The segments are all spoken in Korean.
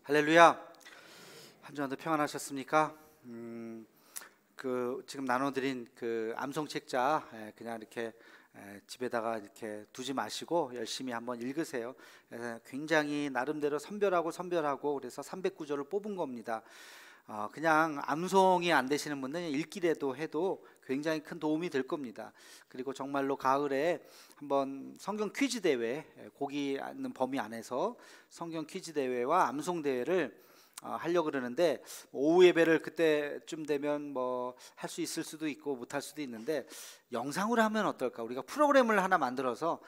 할렐루야. 한 주간도 평안하셨습니까? 지금 나눠드린 그 암송 책자 그냥 이렇게 집에다가 이렇게 두지 마시고 열심히 한번 읽으세요. 굉장히 나름대로 선별하고 그래서 309조를 뽑은 겁니다. 그냥 암송이 안 되시는 분들은 읽기라도 해도 굉장히 큰 도움이 될 겁니다. 그리고 정말로 가을에 한번 성경 퀴즈 대회, 고기 있는 범위 안에서 성경 퀴즈 대회와 암송 대회를 하려고 그러는데, 오후 예배를 그때쯤 되면 뭐 할 수 있을 수도 있고 못할 수도 있는데, 영상으로 하면 어떨까? 우리가 프로그램을 하나 만들어서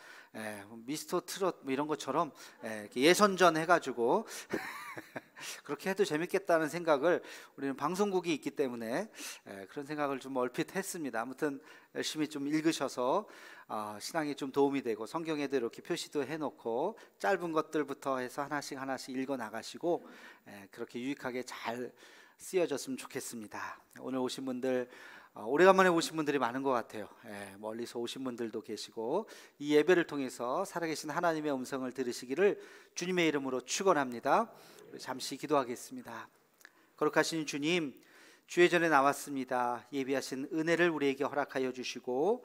미스터 트롯 뭐 이런 것처럼 예선전 해가지고 그렇게 해도 재밌겠다는 생각을, 우리는 방송국이 있기 때문에 그런 생각을 좀 얼핏 했습니다. 아무튼 열심히 좀 읽으셔서 신앙에 좀 도움이 되고, 성경에도 이렇게 표시도 해놓고 짧은 것들부터 해서 하나씩 읽어 나가시고 그렇게 유익하게 잘 쓰여졌으면 좋겠습니다. 오늘 오신 분들, 오래간만에 오신 분들이 많은 것 같아요. 멀리서 오신 분들도 계시고, 이 예배를 통해서 살아계신 하나님의 음성을 들으시기를 주님의 이름으로 축원합니다. 잠시 기도하겠습니다. 거룩하신 주님, 주의 전에 나왔습니다. 예비하신 은혜를 우리에게 허락하여 주시고,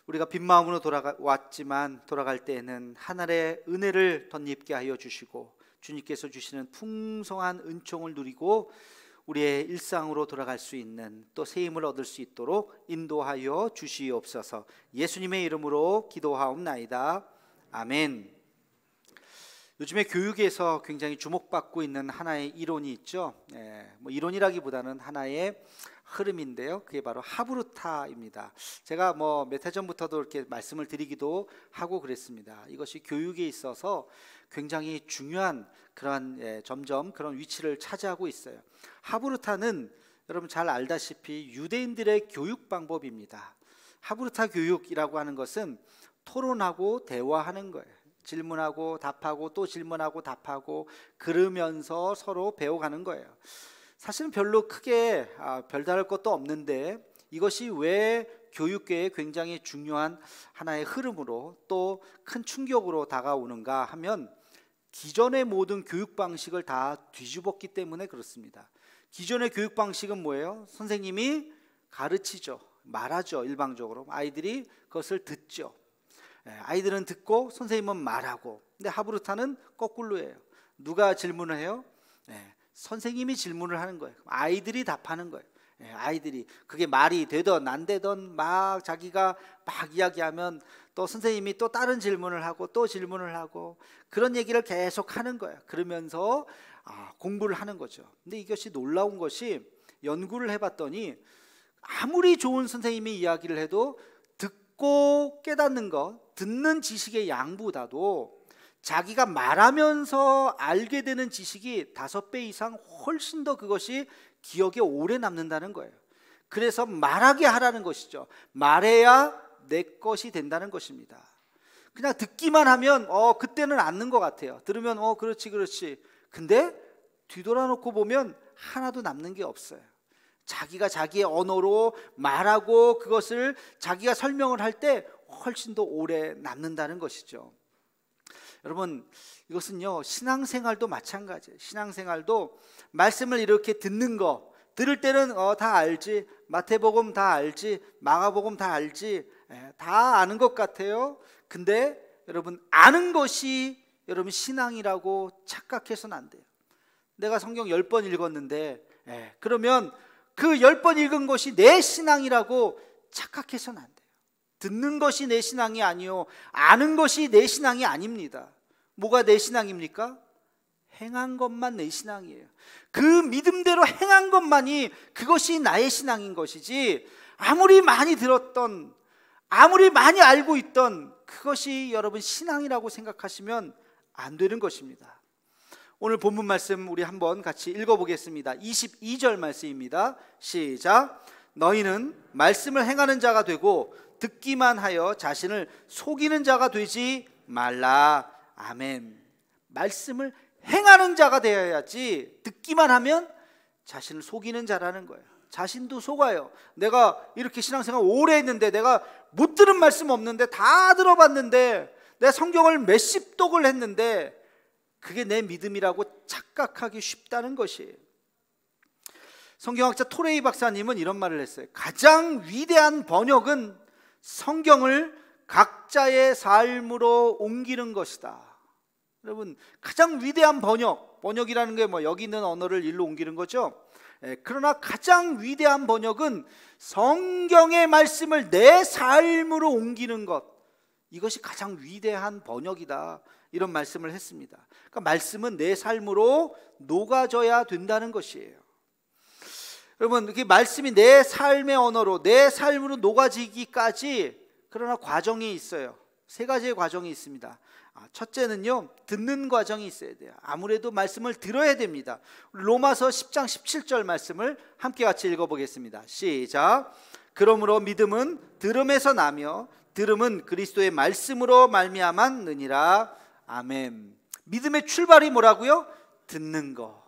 우리가 빈 마음으로 왔지만 돌아갈 때에는 하늘의 은혜를 덧입게 하여 주시고, 주님께서 주시는 풍성한 은총을 누리고 우리의 일상으로 돌아갈 수 있는, 또 새 힘을 얻을 수 있도록 인도하여 주시옵소서. 예수님의 이름으로 기도하옵나이다. 아멘. 요즘에 교육에서 굉장히 주목받고 있는 하나의 이론이 있죠. 뭐 이론이라기보다는 하나의 흐름인데요, 그게 바로 하브루타입니다. 제가 뭐 몇 해 전부터도 이렇게 말씀을 드리기도 하고 그랬습니다. 이것이 교육에 있어서 굉장히 중요한 그런 점점 그런 위치를 차지하고 있어요. 하브루타는 여러분 잘 알다시피 유대인들의 교육 방법입니다. 하브루타 교육이라고 하는 것은 토론하고 대화하는 거예요. 질문하고 답하고 또 질문하고 답하고 그러면서 서로 배워가는 거예요. 사실은 별로 크게 별다를 것도 없는데, 이것이 왜 교육계에 굉장히 중요한 하나의 흐름으로 또 큰 충격으로 다가오는가 하면, 기존의 모든 교육 방식을 다 뒤집었기 때문에 그렇습니다. 기존의 교육 방식은 뭐예요? 선생님이 가르치죠, 말하죠. 일방적으로 아이들이 그것을 듣죠. 아이들은 듣고 선생님은 말하고. 근데 하브루타는 거꾸로예요. 누가 질문을 해요? 선생님이 질문을 하는 거예요. 아이들이 답하는 거예요. 아이들이 그게 말이 되던 안 되던 막 자기가 막 이야기하면 또 선생님이 또 다른 질문을 하고 또 질문을 하고, 그런 얘기를 계속 하는 거예요. 그러면서 공부를 하는 거죠. 근데 이것이 놀라운 것이, 연구를 해봤더니 아무리 좋은 선생님이 이야기를 해도 듣고 깨닫는 것, 듣는 지식의 양보다도 자기가 말하면서 알게 되는 지식이 5배 이상 훨씬 더 그것이 기억에 오래 남는다는 거예요. 그래서 말하게 하라는 것이죠. 말해야 내 것이 된다는 것입니다. 그냥 듣기만 하면 그때는 앉는 것 같아요. 들으면 그렇지. 근데 뒤돌아놓고 보면 하나도 남는 게 없어요. 자기가 자기의 언어로 말하고 그것을 자기가 설명을 할 때 훨씬 더 오래 남는다는 것이죠. 여러분, 이것은요 신앙생활도 마찬가지예요. 신앙생활도 말씀을 이렇게 듣는 거, 들을 때는 다 알지, 마태복음 다 알지, 마가복음 다 알지, 다 아는 것 같아요. 근데 여러분, 아는 것이 여러분 신앙이라고 착각해서는 안 돼요. 내가 성경 10번 읽었는데 그러면 그 10번 읽은 것이 내 신앙이라고 착각해서는 안 돼요. 듣는 것이 내 신앙이 아니요, 아는 것이 내 신앙이 아닙니다. 뭐가 내 신앙입니까? 행한 것만 내 신앙이에요. 그 믿음대로 행한 것만이 그것이 나의 신앙인 것이지, 아무리 많이 들었던, 아무리 많이 알고 있던 그것이 여러분 신앙이라고 생각하시면 안 되는 것입니다. 오늘 본문 말씀 우리 한번 같이 읽어보겠습니다. 22절 말씀입니다. 시작. 너희는 말씀을 행하는 자가 되고 듣기만 하여 자신을 속이는 자가 되지 말라. 아멘. 말씀을 행하는 자가 되어야지, 듣기만 하면 자신을 속이는 자라는 거예요. 자신도 속아요. 내가 이렇게 신앙생활 오래 했는데, 내가 못 들은 말씀 없는데 다 들어봤는데, 내가 성경을 몇십 독을 했는데 그게 내 믿음이라고 착각하기 쉽다는 것이에요. 성경학자 토레이 박사님은 이런 말을 했어요. 가장 위대한 번역은 성경을 각자의 삶으로 옮기는 것이다. 여러분, 가장 위대한 번역이라는 게 뭐 여기 있는 언어를 일로 옮기는 거죠. 그러나 가장 위대한 번역은 성경의 말씀을 내 삶으로 옮기는 것, 이것이 가장 위대한 번역이다, 이런 말씀을 했습니다. 그러니까 말씀은 내 삶으로 녹아져야 된다는 것이에요. 여러분, 그 말씀이 내 삶의 언어로, 내 삶으로 녹아지기까지 그러나 과정이 있어요. 세 가지의 과정이 있습니다. 첫째는요, 듣는 과정이 있어야 돼요. 아무래도 말씀을 들어야 됩니다. 로마서 10장 17절 말씀을 함께 같이 읽어보겠습니다. 시작. 그러므로 믿음은 들음에서 나며 들음은 그리스도의 말씀으로 말미암았느니라. 아멘. 믿음의 출발이 뭐라고요? 듣는 거.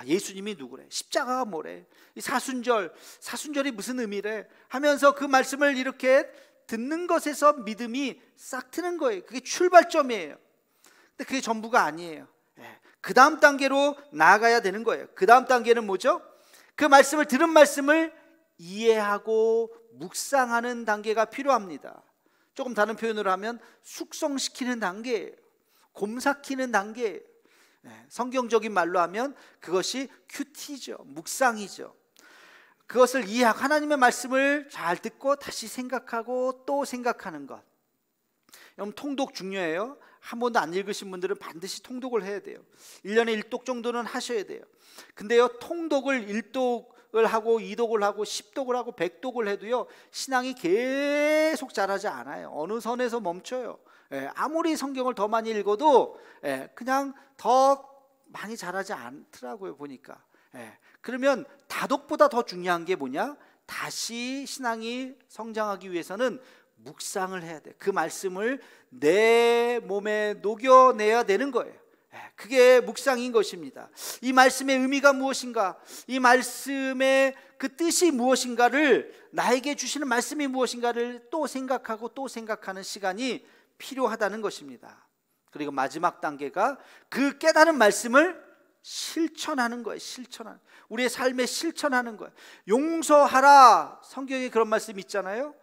예수님이 누구래? 십자가가 뭐래? 이 사순절이 무슨 의미래? 하면서 그 말씀을 이렇게 듣는 것에서 믿음이 싹 트는 거예요. 그게 출발점이에요. 근데 그게 전부가 아니에요. 그 다음 단계로 나아가야 되는 거예요. 그 다음 단계는 뭐죠? 그 말씀을 들은 말씀을 이해하고 묵상하는 단계가 필요합니다. 조금 다른 표현으로 하면 숙성시키는 단계예요. 곰삭히는 단계예요. 성경적인 말로 하면 그것이 큐티죠. 묵상이죠. 그것을 이해하고 하나님의 말씀을 잘 듣고 다시 생각하고 또 생각하는 것. 여러분, 통독 중요해요. 한 번도 안 읽으신 분들은 반드시 통독을 해야 돼요. 1년에 1독 정도는 하셔야 돼요. 근데요, 통독을 1독을 하고 2독을 하고 10독을 하고 100독을 해도요, 신앙이 계속 자라지 않아요. 어느 선에서 멈춰요. 아무리 성경을 더 많이 읽어도 그냥 더 많이 자라지 않더라고요, 보니까. 그러면 다독보다 더 중요한 게 뭐냐? 다시 신앙이 성장하기 위해서는 묵상을 해야 돼. 그 말씀을 내 몸에 녹여내야 되는 거예요. 그게 묵상인 것입니다. 이 말씀의 의미가 무엇인가? 이 말씀의 그 뜻이 무엇인가를, 나에게 주시는 말씀이 무엇인가를 또 생각하고 또 생각하는 시간이 필요하다는 것입니다. 그리고 마지막 단계가 그 깨달은 말씀을 실천하는 거예요. 우리의 삶에 실천하는 거예요. 용서하라, 성경에 그런 말씀이 있잖아요.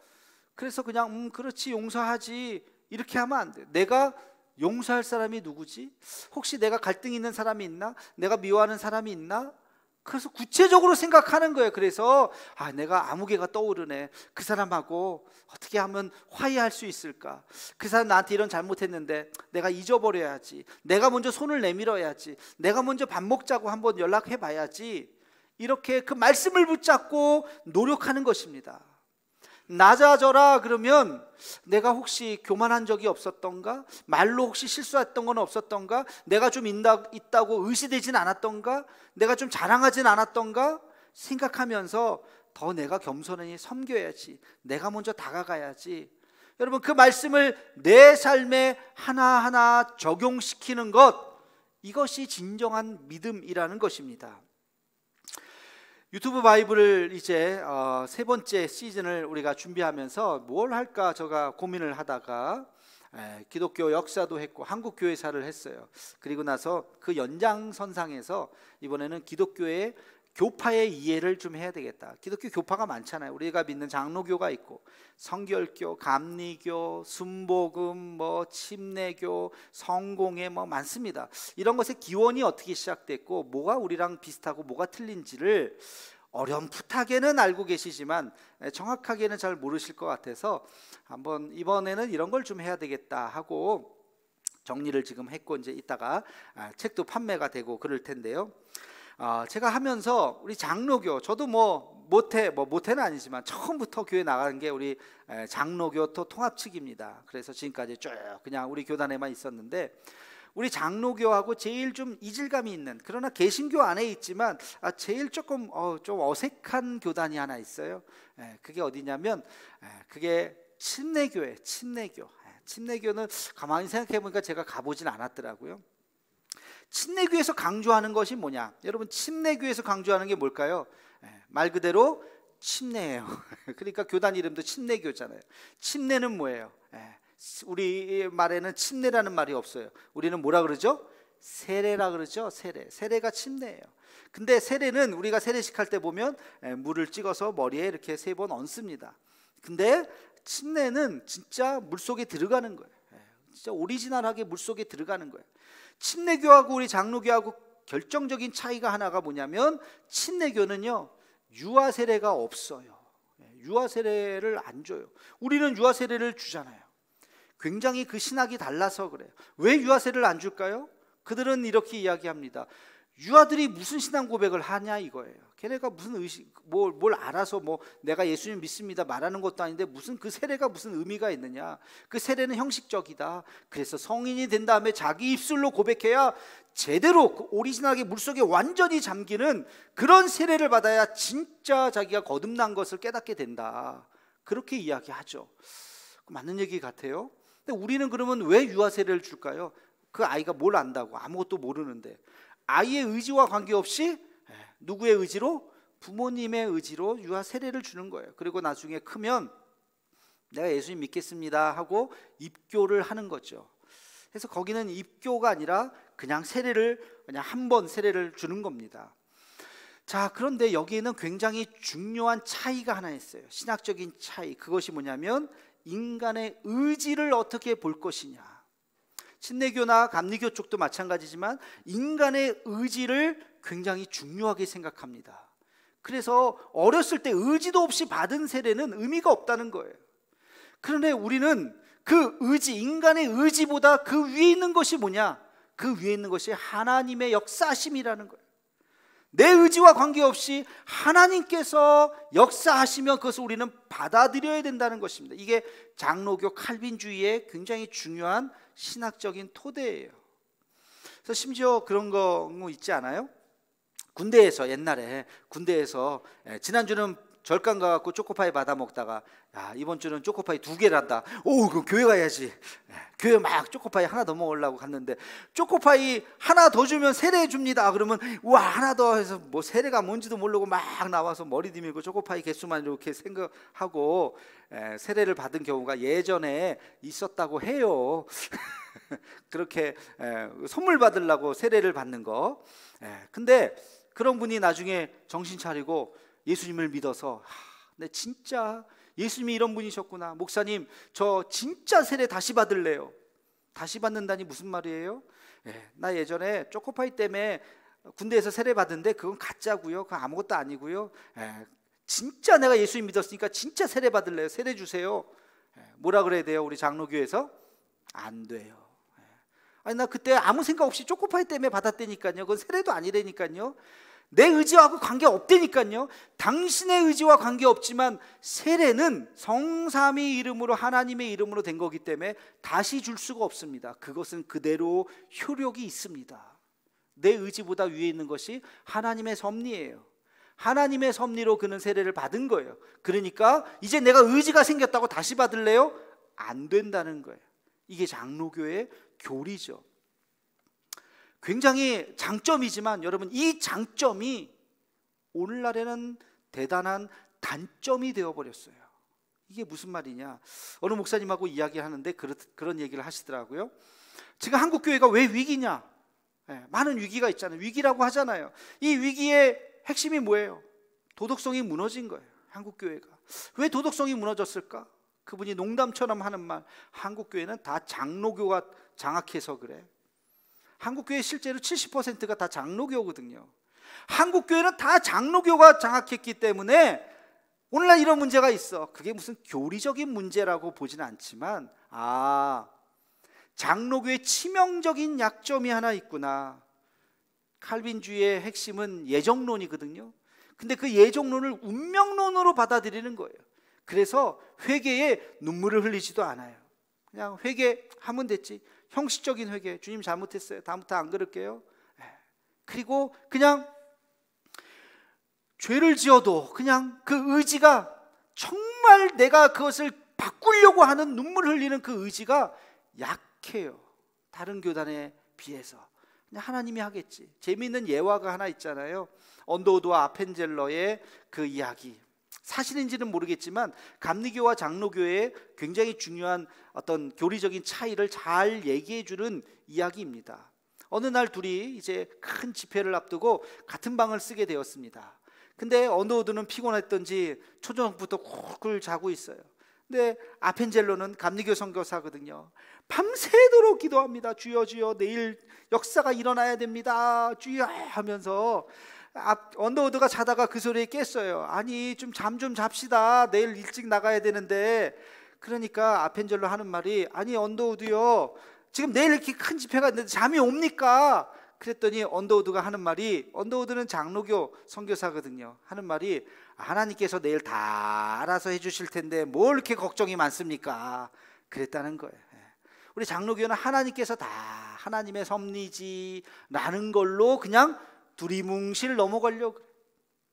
그래서 그냥 그렇지, 용서하지, 이렇게 하면 안 돼요. 내가 용서할 사람이 누구지? 혹시 내가 갈등 있는 사람이 있나? 내가 미워하는 사람이 있나? 그래서 구체적으로 생각하는 거예요. 그래서 내가 아무개가 떠오르네. 그 사람하고 어떻게 하면 화해할 수 있을까? 그 사람 나한테 이런 잘못했는데 내가 잊어버려야지. 내가 먼저 손을 내밀어야지. 내가 먼저 밥 먹자고 한번 연락해 봐야지. 이렇게 그 말씀을 붙잡고 노력하는 것입니다. 낮아져라 그러면 내가 혹시 교만한 적이 없었던가? 말로 혹시 실수했던 건 없었던가? 내가 좀 있다고 의시되진 않았던가? 내가 좀 자랑하진 않았던가? 생각하면서 더 내가 겸손히 섬겨야지. 내가 먼저 다가가야지. 여러분, 그 말씀을 내 삶에 하나하나 적용시키는 것, 이것이 진정한 믿음이라는 것입니다. 유튜브 바이블을 이제 세 번째 시즌을 우리가 준비하면서 뭘 할까 제가 고민을 하다가 기독교 역사도 했고 한국 교회사를 했어요. 그리고 나서 그 연장선상에서 이번에는 기독교의 교파의 이해를 좀 해야 되겠다. 기독교 교파가 많잖아요. 우리가 믿는 장로교가 있고 성결교, 감리교, 순복음, 침례교, 성공회 많습니다. 이런 것의 기원이 어떻게 시작됐고 뭐가 우리랑 비슷하고 뭐가 틀린지를 어렴풋하게는 알고 계시지만 정확하게는 잘 모르실 것 같아서 한번 이번에는 이런 걸 좀 해야 되겠다 하고 정리를 지금 했고 이제 이따가 책도 판매가 되고 그럴 텐데요. 제가 하면서 우리 장로교, 저도 모태는 아니지만 처음부터 교회 나간 게 우리 장로교 통합 측입니다. 그래서 지금까지 쭉 그냥 우리 교단에만 있었는데 우리 장로교하고 제일 좀 이질감이 있는, 그러나 개신교 안에 있지만 제일 조금 좀 어색한 교단이 하나 있어요. 그게 어디냐면 그게 침례교예요. 침례교는 가만히 생각해 보니까 제가 가보진 않았더라고요. 침례교에서 강조하는 것이 뭐냐? 여러분, 침례교에서 강조하는 게 뭘까요? 말 그대로 침례예요. 그러니까 교단 이름도 침례교잖아요. 침례는 뭐예요? 우리 말에는 침례라는 말이 없어요. 우리는 뭐라 그러죠? 세례라 그러죠. 세례가 침례예요. 근데 세례는 우리가 세례식 할 때 보면 물을 찍어서 머리에 이렇게 3번 얹습니다. 근데 침례는 진짜 물속에 들어가는 거예요. 진짜 오리지널하게 물속에 들어가는 거예요. 침례교하고 우리 장로교하고 결정적인 차이가 하나가 뭐냐면, 침례교는요 유아 세례가 없어요. 유아 세례를 안 줘요. 우리는 유아 세례를 주잖아요. 굉장히 그 신학이 달라서 그래요. 왜 유아 세례를 안 줄까요? 그들은 이렇게 이야기합니다. 유아들이 무슨 신앙 고백을 하냐 이거예요. 걔네가 무슨 뭘 알아서 내가 예수님 믿습니다 말하는 것도 아닌데 무슨 그 세례가 무슨 의미가 있느냐. 그 세례는 형식적이다. 그래서 성인이 된 다음에 자기 입술로 고백해야 제대로 그 오리지널하게 물속에 완전히 잠기는 그런 세례를 받아야 진짜 자기가 거듭난 것을 깨닫게 된다. 그렇게 이야기하죠. 맞는 얘기 같아요. 근데 우리는 그러면 왜 유아 세례를 줄까요? 그 아이가 뭘 안다고, 아무것도 모르는데. 아이의 의지와 관계없이 누구의 의지로? 부모님의 의지로 유아 세례를 주는 거예요. 그리고 나중에 크면 내가 예수님 믿겠습니다 하고 입교를 하는 거죠. 그래서 거기는 입교가 아니라 그냥 한 번 세례를 주는 겁니다. 자, 그런데 여기에는 굉장히 중요한 차이가 하나 있어요. 신학적인 차이. 그것이 뭐냐면 인간의 의지를 어떻게 볼 것이냐. 침례교나 감리교 쪽도 마찬가지지만 인간의 의지를 굉장히 중요하게 생각합니다. 그래서 어렸을 때 의지도 없이 받은 세례는 의미가 없다는 거예요. 그런데 우리는 그 의지, 인간의 의지보다 그 위에 있는 것이 뭐냐? 그 위에 있는 것이 하나님의 역사하심이라는 거예요. 내 의지와 관계없이 하나님께서 역사하시면 그것을 우리는 받아들여야 된다는 것입니다. 이게 장로교 칼빈주의의 굉장히 중요한 신학적인 토대예요. 그래서 심지어 그런 거 있지 않아요? 군대에서, 옛날에 군대에서 지난주는 절간 가갖고 초코파이 받아 먹다가 이번 주는 초코파이 2개를 한다. 그럼 교회 가야지. 교회 막 초코파이 하나 더 먹으려고 갔는데 초코파이 하나 더 주면 세례해 줍니다. 그러면 하나 더 해서 세례가 뭔지도 모르고 막 나와서 머리 디밀고 초코파이 개수만 이렇게 생각하고 세례를 받은 경우가 예전에 있었다고 해요. 그렇게 선물 받으려고 세례를 받는 거. 근데 그런 분이 나중에 정신 차리고 예수님을 믿어서 네, 진짜 예수님이 이런 분이셨구나. 목사님, 저 진짜 세례 다시 받을래요. 다시 받는다니 무슨 말이에요? 나 예전에 초코파이 때문에 군대에서 세례 받은데 그건 가짜고요. 그건 아무것도 아니고요. 진짜 내가 예수님 믿었으니까 진짜 세례 받을래요. 세례 주세요. 뭐라 그래야 돼요? 우리 장로교에서? 안 돼요. 나 그때 아무 생각 없이 초코파이 때문에 받았다니까요. 그건 세례도 아니라니까요. 내 의지하고 관계없다니까요. 당신의 의지와 관계없지만 세례는 성삼위 이름으로, 하나님의 이름으로 된 거기 때문에 다시 줄 수가 없습니다. 그것은 그대로 효력이 있습니다. 내 의지보다 위에 있는 것이 하나님의 섭리예요. 하나님의 섭리로 그는 세례를 받은 거예요. 그러니까 이제 내가 의지가 생겼다고 다시 받을래요? 안 된다는 거예요. 이게 장로교의 교리죠. 굉장히 장점이지만 여러분, 이 장점이 오늘날에는 대단한 단점이 되어버렸어요. 이게 무슨 말이냐? 어느 목사님하고 이야기하는데 그런 얘기를 하시더라고요. 지금 한국교회가 왜 위기냐? 많은 위기가 있잖아요. 위기라고 하잖아요. 이 위기의 핵심이 뭐예요? 도덕성이 무너진 거예요. 한국교회가. 왜 도덕성이 무너졌을까? 그분이 농담처럼 하는 말, 한국교회는 다 장로교가 장악해서 그래. 한국교회 실제로 70%가 다 장로교거든요. 한국교회는 다 장로교가 장악했기 때문에 오늘날 이런 문제가 있어. 그게 무슨 교리적인 문제라고 보지는 않지만 장로교의 치명적인 약점이 하나 있구나. 칼빈주의의 핵심은 예정론이거든요. 근데 그 예정론을 운명론으로 받아들이는 거예요. 그래서 회개에 눈물을 흘리지도 않아요. 그냥 회개하면 됐지. 형식적인 회개. 주님 잘못했어요. 다음부터 안 그럴게요. 그리고 그냥 죄를 지어도 그냥 그 의지가 정말 내가 그것을 바꾸려고 하는 눈물 흘리는 그 의지가 약해요. 다른 교단에 비해서. 그냥 하나님이 하겠지. 재미있는 예화가 하나 있잖아요. 언더우드와 아펜젤러의 그 이야기. 사실인지는 모르겠지만 감리교와 장로교의 굉장히 중요한 어떤 교리적인 차이를 잘 얘기해 주는 이야기입니다. 어느 날 둘이 이제 큰 집회를 앞두고 같은 방을 쓰게 되었습니다. 근데 언더우드는 피곤했던지 초저녁부터 쿨쿨 자고 있어요. 근데 아펜젤로는 감리교 선교사거든요. 밤새도록 기도합니다. 주여 주여, 내일 역사가 일어나야 됩니다. 주여 하면서 언더우드가 자다가 그 소리에 깼어요. 아니 좀 잠 좀 잡시다. 내일 일찍 나가야 되는데. 그러니까 아펜젤로 하는 말이, 아니 언더우드요, 지금 내일 이렇게 큰 집회가 있는데 잠이 옵니까? 그랬더니 언더우드가 하는 말이, 언더우드는 장로교 선교사거든요. 하는 말이, 하나님께서 내일 다 알아서 해주실 텐데 뭘 이렇게 걱정이 많습니까? 그랬다는 거예요. 우리 장로교는 하나님께서 다 하나님의 섭리지라는 걸로 그냥 두리뭉실 넘어가려고.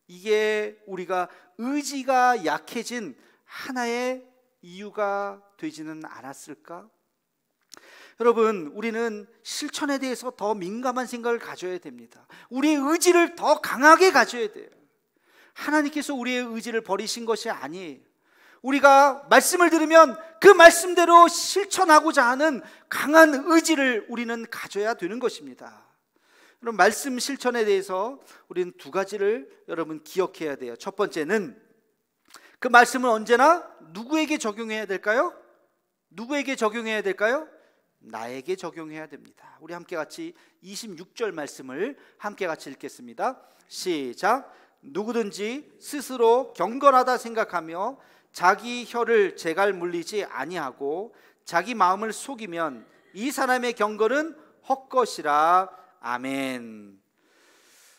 이게 우리가 의지가 약해진 하나의 이유가 되지는 않았을까? 여러분, 우리는 실천에 대해서 더 민감한 생각을 가져야 됩니다. 우리의 의지를 더 강하게 가져야 돼요. 하나님께서 우리의 의지를 버리신 것이 아니에요. 우리가 말씀을 들으면 그 말씀대로 실천하고자 하는 강한 의지를 우리는 가져야 되는 것입니다. 그럼 말씀 실천에 대해서 우리는 두 가지를 여러분 기억해야 돼요. 첫 번째는 그 말씀을 언제나 누구에게 적용해야 될까요? 누구에게 적용해야 될까요? 나에게 적용해야 됩니다. 우리 함께 같이 26절 말씀을 함께 같이 읽겠습니다. 시작. 누구든지 스스로 경건하다 생각하며 자기 혀를 재갈 물리지 아니하고 자기 마음을 속이면 이 사람의 경건은 헛것이라. 아멘.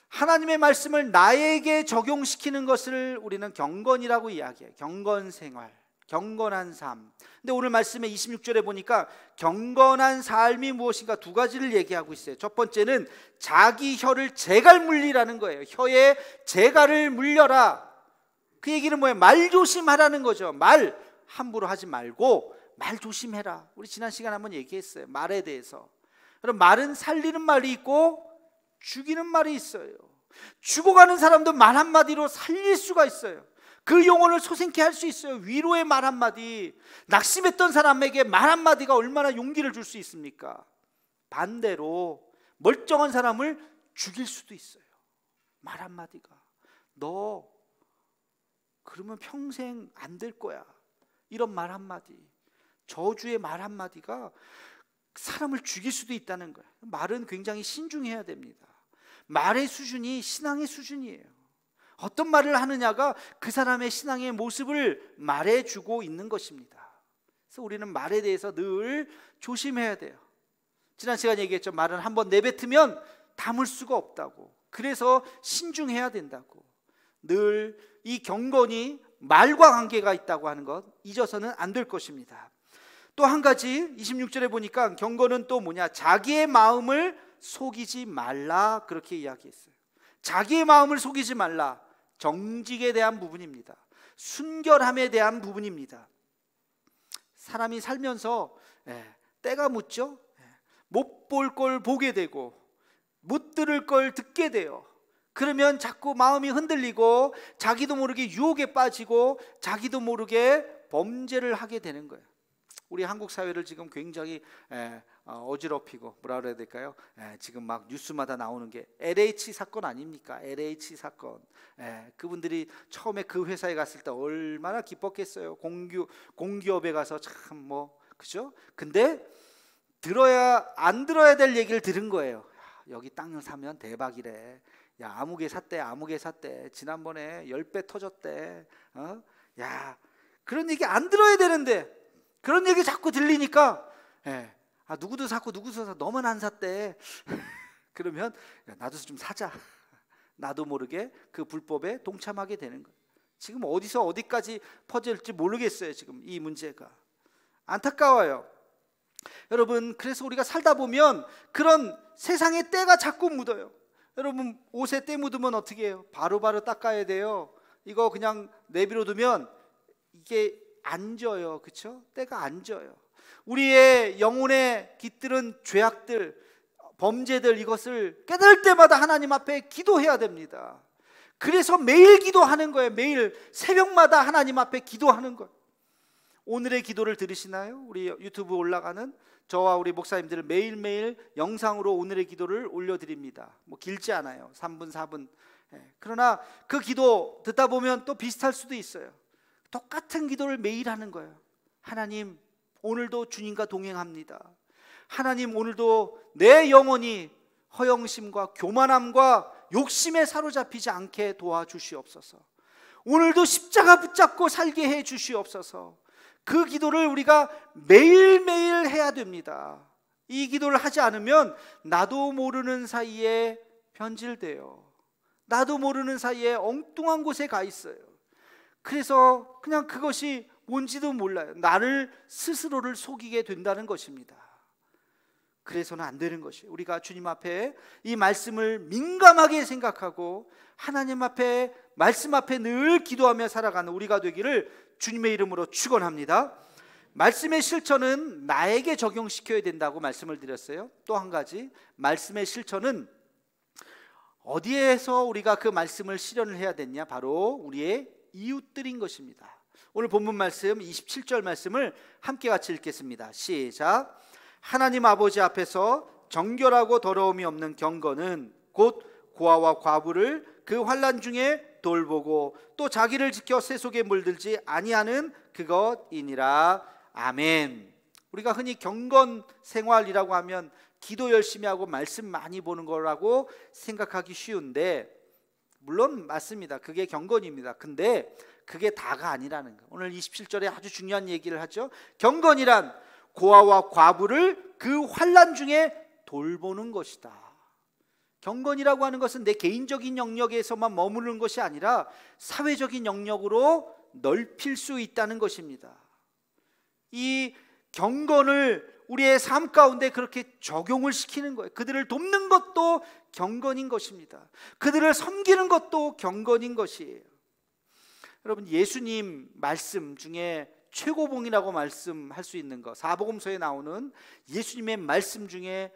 하나님의 말씀을 나에게 적용시키는 것을 우리는 경건이라고 이야기해요. 경건 생활, 경건한 삶. 근데 오늘 말씀의 26절에 보니까 경건한 삶이 무엇인가 두 가지를 얘기하고 있어요. 첫 번째는 자기 혀를 재갈 물리라는 거예요. 혀에 재갈을 물려라. 그 얘기는 뭐예요? 말 조심하라는 거죠. 말 함부로 하지 말고 말 조심해라. 우리 지난 시간에 한번 얘기했어요. 말에 대해서. 그럼 말은 살리는 말이 있고 죽이는 말이 있어요. 죽어가는 사람도 말 한마디로 살릴 수가 있어요. 그 영혼을 소생케 할 수 있어요. 위로의 말 한마디. 낙심했던 사람에게 말 한마디가 얼마나 용기를 줄 수 있습니까? 반대로 멀쩡한 사람을 죽일 수도 있어요. 말 한마디가. 너 그러면 평생 안 될 거야. 이런 말 한마디, 저주의 말 한마디가 사람을 죽일 수도 있다는 거예요. 말은 굉장히 신중해야 됩니다. 말의 수준이 신앙의 수준이에요. 어떤 말을 하느냐가 그 사람의 신앙의 모습을 말해주고 있는 것입니다. 그래서 우리는 말에 대해서 늘 조심해야 돼요. 지난 시간에 얘기했죠. 말은 한번 내뱉으면 담을 수가 없다고. 그래서 신중해야 된다고. 늘 이 경건이 말과 관계가 있다고 하는 것 잊어서는 안 될 것입니다. 또 한 가지 26절에 보니까 경건은 또 뭐냐? 자기의 마음을 속이지 말라, 그렇게 이야기했어요. 자기의 마음을 속이지 말라. 정직에 대한 부분입니다. 순결함에 대한 부분입니다. 사람이 살면서 때가 묻죠. 못 볼 걸 보게 되고 못 들을 걸 듣게 돼요. 그러면 자꾸 마음이 흔들리고 자기도 모르게 유혹에 빠지고 자기도 모르게 범죄를 하게 되는 거예요. 우리 한국 사회를 지금 굉장히 어지럽히고 뭐라 그래야 될까요? 지금 막 뉴스마다 나오는 게 LH 사건 아닙니까? LH 사건. 그분들이 처음에 그 회사에 갔을 때 얼마나 기뻤겠어요. 공기업에 가서 참 뭐 그죠? 근데 안 들어야 될 얘기를 들은 거예요. 여기 땅을 사면 대박이래. 야, 아무개 샀대. 지난번에 10배 터졌대. 야, 그런 얘기 안 들어야 되는데 그런 얘기 자꾸 들리니까 누구도 샀고 너만 안 샀대. 그러면 야, 나도 좀 사자. 나도 모르게 그 불법에 동참하게 되는 거예요. 지금 어디서 어디까지 퍼질지 모르겠어요. 지금 이 문제가 안타까워요. 여러분, 그래서 우리가 살다 보면 그런 세상의 때가 자꾸 묻어요. 여러분, 옷에 때 묻으면 어떻게 해요? 바로바로 닦아야 돼요. 이거 그냥 내버려두면 이게 안 져요. 그렇죠? 때가 안 져요. 우리의 영혼에 깃들은 죄악들, 범죄들, 이것을 깨달을 때마다 하나님 앞에 기도해야 됩니다. 그래서 매일 기도하는 거예요. 매일 새벽마다 하나님 앞에 기도하는 거예요. 오늘의 기도를 들으시나요? 우리 유튜브 올라가는 저와 우리 목사님들 매일매일 영상으로 오늘의 기도를 올려드립니다. 뭐 길지 않아요. 3분 4분. 그러나 그 기도 듣다 보면 또 비슷할 수도 있어요. 똑같은 기도를 매일 하는 거예요. 하나님, 오늘도 주님과 동행합니다. 하나님, 오늘도 내 영혼이 허영심과 교만함과 욕심에 사로잡히지 않게 도와주시옵소서. 오늘도 십자가 붙잡고 살게 해 주시옵소서. 그 기도를 우리가 매일매일 해야 됩니다. 이 기도를 하지 않으면 나도 모르는 사이에 변질돼요. 나도 모르는 사이에 엉뚱한 곳에 가 있어요. 그래서 그냥 그것이 뭔지도 몰라요. 나를 스스로를 속이게 된다는 것입니다. 그래서는 안 되는 것이에요. 우리가 주님 앞에 이 말씀을 민감하게 생각하고 하나님 앞에, 말씀 앞에 늘 기도하며 살아가는 우리가 되기를 주님의 이름으로 축원합니다. 말씀의 실천은 나에게 적용시켜야 된다고 말씀을 드렸어요. 또 한 가지, 말씀의 실천은 어디에서 우리가 그 말씀을 실현을 해야 되냐? 바로 우리의 이웃들인 것입니다. 오늘 본문 말씀 27절 말씀을 함께 같이 읽겠습니다. 시작. 하나님 아버지 앞에서 정결하고 더러움이 없는 경건은 곧 고아와 과부를 그 환난 중에 돌보고 또 자기를 지켜 새 속에 물들지 아니하는 그것이니라. 아멘. 우리가 흔히 경건 생활이라고 하면 기도 열심히 하고 말씀 많이 보는 거라고 생각하기 쉬운데, 물론 맞습니다. 그게 경건입니다. 근데 그게 다가 아니라는 거. 오늘 27절에 아주 중요한 얘기를 하죠. 경건이란 고아와 과부를 그 환난 중에 돌보는 것이다. 경건이라고 하는 것은 내 개인적인 영역에서만 머무르는 것이 아니라 사회적인 영역으로 넓힐 수 있다는 것입니다. 이 경건을 우리의 삶 가운데 그렇게 적용을 시키는 거예요. 그들을 돕는 것도 경건인 것입니다. 그들을 섬기는 것도 경건인 것이에요. 여러분, 예수님 말씀 중에 최고봉이라고 말씀할 수 있는 것, 사복음서에 나오는 예수님의 말씀 중에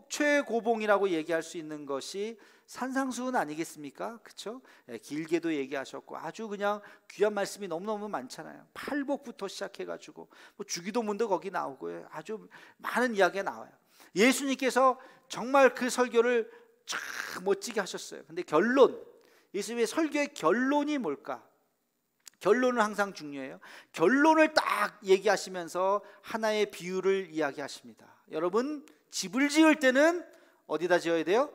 최고봉이라고 얘기할 수 있는 것이 산상수훈 아니겠습니까? 그렇죠? 길게도 얘기하셨고 아주 그냥 귀한 말씀이 너무너무 많잖아요. 팔복부터 시작해가지고 뭐 주기도문도 거기 나오고요. 아주 많은 이야기가 나와요. 예수님께서 정말 그 설교를 참 멋지게 하셨어요. 근데 예수님의 설교의 결론이 뭘까? 결론은 항상 중요해요. 결론을 딱 얘기하시면서 하나의 비유를 이야기하십니다. 여러분, 집을 지을 때는 어디다 지어야 돼요?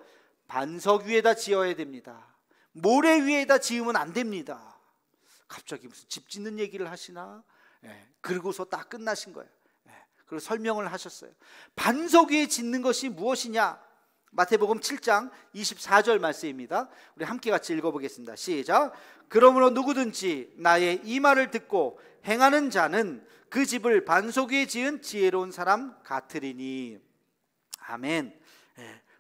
반석 위에다 지어야 됩니다. 모래 위에다 지으면 안 됩니다. 갑자기 무슨 집 짓는 얘기를 하시나? 그러고서 딱 끝나신 거예요. 그리고 설명을 하셨어요. 반석 위에 짓는 것이 무엇이냐? 마태복음 7장 24절 말씀입니다. 우리 함께 같이 읽어보겠습니다. 시작. 그러므로 누구든지 나의 이 말을 듣고 행하는 자는 그 집을 반석 위에 지은 지혜로운 사람 같으리니. 아멘.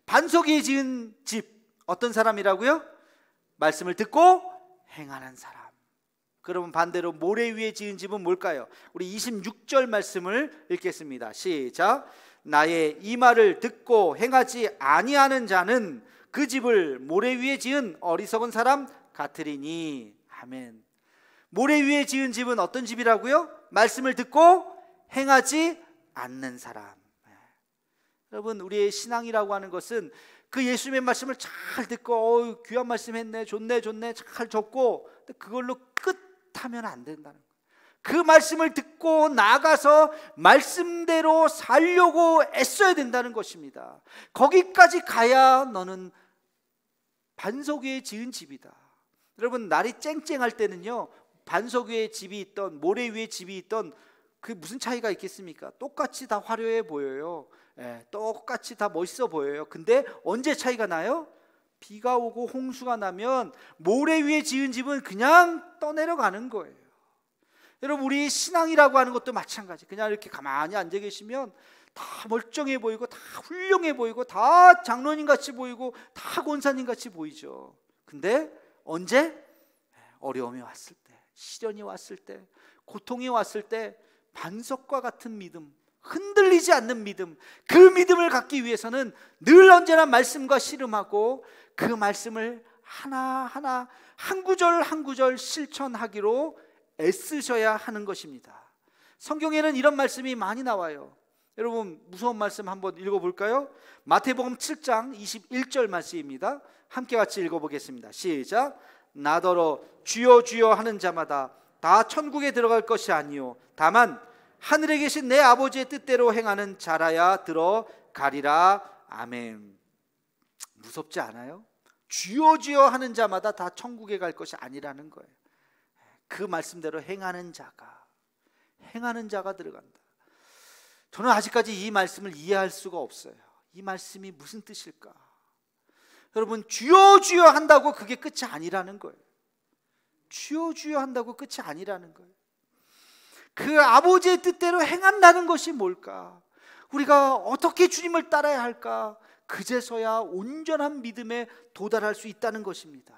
반석 위에 지은 집, 어떤 사람이라고요? 말씀을 듣고 행하는 사람. 그러면 반대로 모래 위에 지은 집은 뭘까요? 우리 26절 말씀을 읽겠습니다. 시작. 나의 이 말을 듣고 행하지 아니하는 자는 그 집을 모래 위에 지은 어리석은 사람 같으리니. 아멘. 모래 위에 지은 집은 어떤 집이라고요? 말씀을 듣고 행하지 않는 사람. 여러분, 우리의 신앙이라고 하는 것은 그 예수님의 말씀을 잘 듣고 귀한 말씀 했네, 좋네 잘 적고 그걸로 끝하면 안 된다는 거예요. 그 말씀을 듣고 나가서 말씀대로 살려고 애써야 된다는 것입니다. 거기까지 가야 너는 반석 위에 지은 집이다. 여러분, 날이 쨍쨍할 때는요, 반석 위에 집이 있던 모래 위에 집이 있던 그게 무슨 차이가 있겠습니까? 똑같이 다 화려해 보여요. 똑같이 다 멋있어 보여요. 근데 언제 차이가 나요? 비가 오고 홍수가 나면 모래 위에 지은 집은 그냥 떠내려가는 거예요. 여러분, 우리 신앙이라고 하는 것도 마찬가지. 그냥 이렇게 가만히 앉아 계시면 다 멀쩡해 보이고 다 훌륭해 보이고 다 장로님 같이 보이고 다 권사님 같이 보이죠. 근데 언제? 어려움이 왔을 때, 시련이 왔을 때, 고통이 왔을 때 반석과 같은 믿음, 흔들리지 않는 믿음, 그 믿음을 갖기 위해서는 늘 언제나 말씀과 씨름하고 그 말씀을 하나하나 한 구절 한 구절 실천하기로 애쓰셔야 하는 것입니다. 성경에는 이런 말씀이 많이 나와요. 여러분, 무서운 말씀 한번 읽어볼까요? 마태복음 7장 21절 말씀입니다. 함께 같이 읽어보겠습니다. 시작. 나더러 주여 주여 하는 자마다 다 천국에 들어갈 것이 아니요 다만 하늘에 계신 내 아버지의 뜻대로 행하는 자라야 들어가리라. 아멘. 무섭지 않아요? 주여 주여 하는 자마다 다 천국에 갈 것이 아니라는 거예요. 그 말씀대로 행하는 자가 들어간다. 저는 아직까지 이 말씀을 이해할 수가 없어요. 이 말씀이 무슨 뜻일까? 여러분, 주여 주여 한다고 그게 끝이 아니라는 거예요. 주여 주여 한다고 끝이 아니라는 거예요. 그 아버지의 뜻대로 행한다는 것이 뭘까? 우리가 어떻게 주님을 따라야 할까? 그제서야 온전한 믿음에 도달할 수 있다는 것입니다.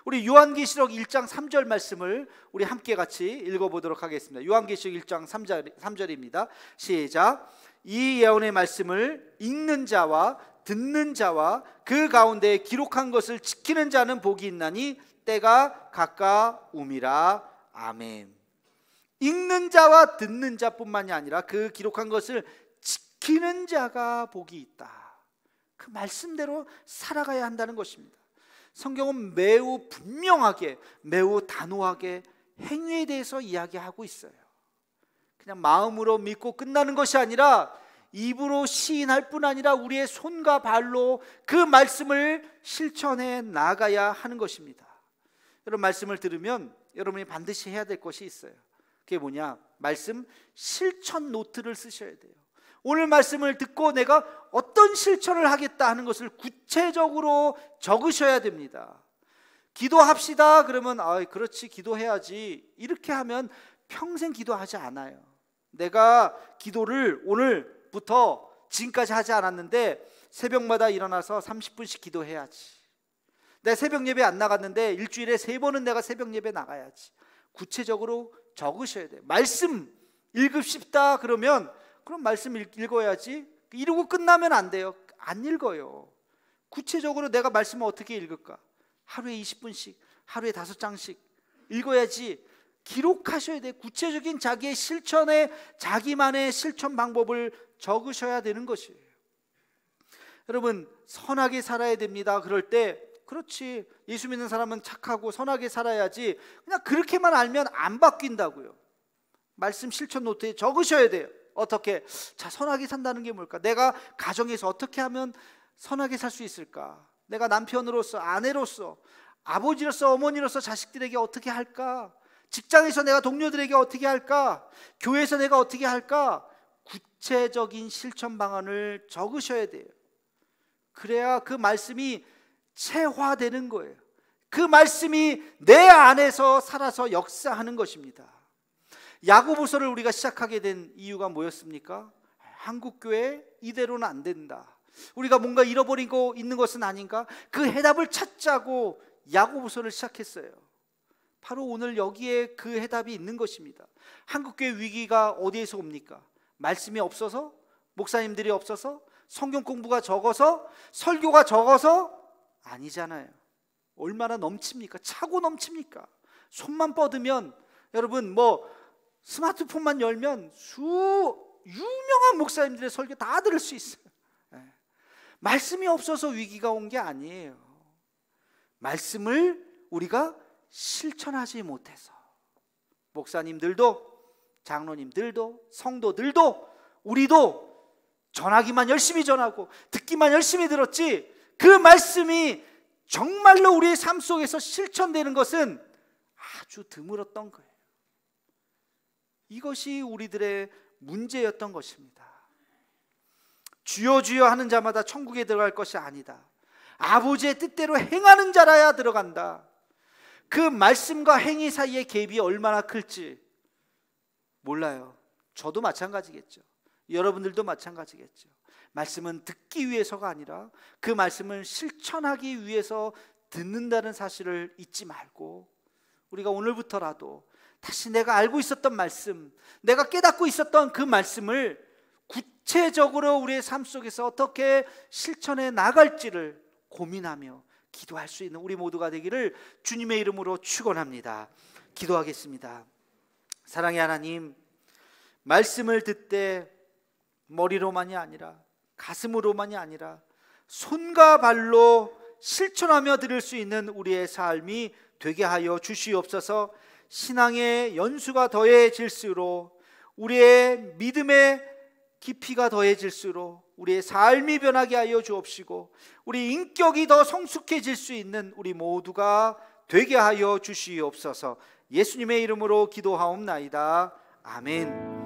우리 요한계시록 1장 3절 말씀을 우리 함께 같이 읽어보도록 하겠습니다. 요한계시록 1장 3절입니다. 시작. 이 예언의 말씀을 읽는 자와 듣는 자와 그 가운데 기록한 것을 지키는 자는 복이 있나니 때가 가까움이라. 아멘. 읽는 자와 듣는 자뿐만이 아니라 그 기록한 것을 지키는 자가 복이 있다. 그 말씀대로 살아가야 한다는 것입니다. 성경은 매우 분명하게, 매우 단호하게 행위에 대해서 이야기하고 있어요. 그냥 마음으로 믿고 끝나는 것이 아니라 입으로 시인할 뿐 아니라 우리의 손과 발로 그 말씀을 실천해 나가야 하는 것입니다. 여러분, 말씀을 들으면 여러분이 반드시 해야 될 것이 있어요. 그게 뭐냐? 말씀 실천 노트를 쓰셔야 돼요. 오늘 말씀을 듣고 내가 어떤 실천을 하겠다 하는 것을 구체적으로 적으셔야 됩니다. 기도합시다 그러면 그렇지, 기도해야지, 이렇게 하면 평생 기도하지 않아요. 내가 기도를 오늘부터 지금까지 하지 않았는데 새벽마다 일어나서 30분씩 기도해야지. 내 새벽 예배 안 나갔는데 일주일에 3번은 내가 새벽 예배 나가야지. 구체적으로 적으셔야 돼요. 말씀 읽읍시다 그러면 그럼 말씀 읽어야지. 이러고 끝나면 안 돼요. 안 읽어요. 구체적으로 내가 말씀을 어떻게 읽을까? 하루에 20분씩, 하루에 5장씩 읽어야지. 기록하셔야 돼요. 구체적인 자기의 실천에 자기만의 실천 방법을 적으셔야 되는 것이에요. 여러분, 선하게 살아야 됩니다. 그럴 때 그렇지, 예수 믿는 사람은 착하고 선하게 살아야지, 그냥 그렇게만 알면 안 바뀐다고요. 말씀 실천 노트에 적으셔야 돼요. 어떻게? 자, 선하게 산다는 게 뭘까? 내가 가정에서 어떻게 하면 선하게 살 수 있을까? 내가 남편으로서, 아내로서, 아버지로서, 어머니로서 자식들에게 어떻게 할까? 직장에서 내가 동료들에게 어떻게 할까? 교회에서 내가 어떻게 할까? 구체적인 실천 방안을 적으셔야 돼요. 그래야 그 말씀이 체화되는 거예요. 그 말씀이 내 안에서 살아서 역사하는 것입니다. 야고보서를 우리가 시작하게 된 이유가 뭐였습니까? 한국교회 이대로는 안 된다. 우리가 뭔가 잃어버리고 있는 것은 아닌가? 그 해답을 찾자고 야고보서를 시작했어요. 바로 오늘 여기에 그 해답이 있는 것입니다. 한국교회 위기가 어디에서 옵니까? 말씀이 없어서? 목사님들이 없어서? 성경 공부가 적어서? 설교가 적어서? 아니잖아요. 얼마나 넘칩니까? 차고 넘칩니까? 손만 뻗으면, 여러분, 스마트폰만 열면 유명한 목사님들의 설교 다 들을 수 있어요. 말씀이 없어서 위기가 온 게 아니에요. 말씀을 우리가 실천하지 못해서, 목사님들도, 장로님들도, 성도들도, 우리도 전하기만 열심히 전하고 듣기만 열심히 들었지, 그 말씀이 정말로 우리의 삶 속에서 실천되는 것은 아주 드물었던 거예요. 이것이 우리들의 문제였던 것입니다. 주여 주여 하는 자마다 천국에 들어갈 것이 아니다. 아버지의 뜻대로 행하는 자라야 들어간다. 그 말씀과 행위 사이의 갭이 얼마나 클지 몰라요. 저도 마찬가지겠죠. 여러분들도 마찬가지겠죠. 말씀은 듣기 위해서가 아니라 그 말씀을 실천하기 위해서 듣는다는 사실을 잊지 말고, 우리가 오늘부터라도 다시 내가 알고 있었던 말씀, 내가 깨닫고 있었던 그 말씀을 구체적으로 우리의 삶 속에서 어떻게 실천해 나갈지를 고민하며 기도할 수 있는 우리 모두가 되기를 주님의 이름으로 축원합니다. 기도하겠습니다. 사랑의 하나님, 말씀을 듣되 머리로만이 아니라 가슴으로만이 아니라 손과 발로 실천하며 들을 수 있는 우리의 삶이 되게 하여 주시옵소서. 신앙의 연수가 더해질수록, 우리의 믿음의 깊이가 더해질수록 우리의 삶이 변하게 하여 주옵시고, 우리 인격이 더 성숙해질 수 있는 우리 모두가 되게 하여 주시옵소서. 예수님의 이름으로 기도하옵나이다. 아멘.